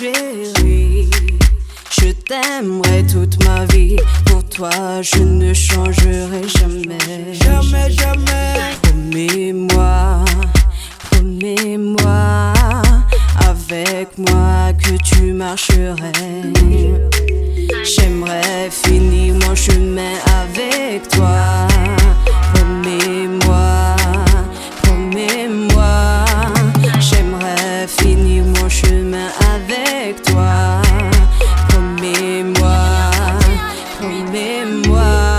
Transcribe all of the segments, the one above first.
chérie. Je t'aimerai toute ma vie. Pour toi, je ne changerai jamais. Jamais, jamais. Promets-moi, promets-moi, avec moi que tu marcherais. J'aimerais finir mon chemin avec toi. Promets-moi, promets-moi, j'aimerais finir mon chemin avec toi. Promets-moi, promets-moi.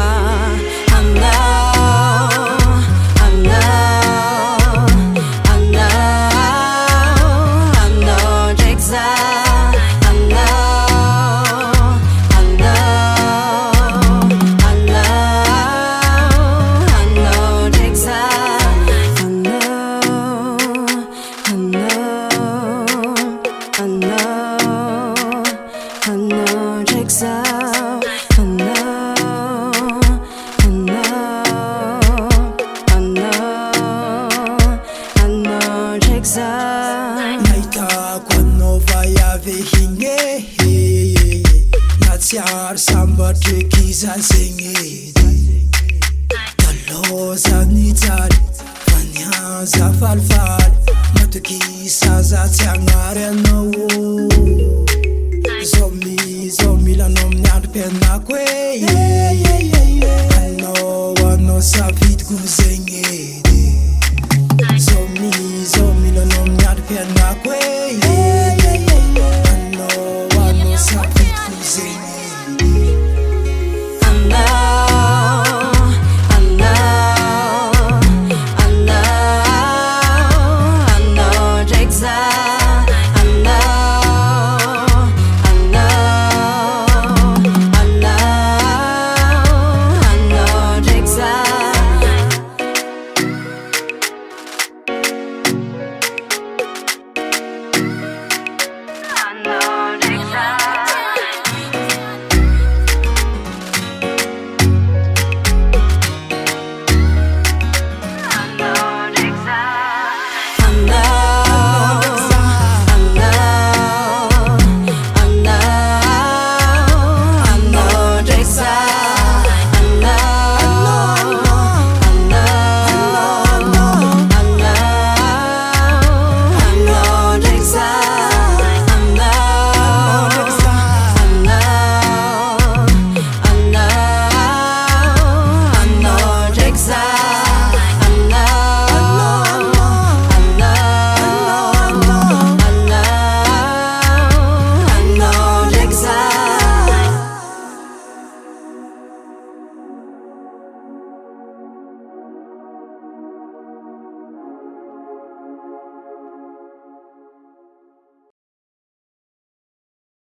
I know, Jackson. Naita quando vai a vehinge Naziar samba trekiza zengi Taloza nitari Fanyaza falfal Matukisa za tiangare no Zomi la nom nyad penakwe Ano sa vit guze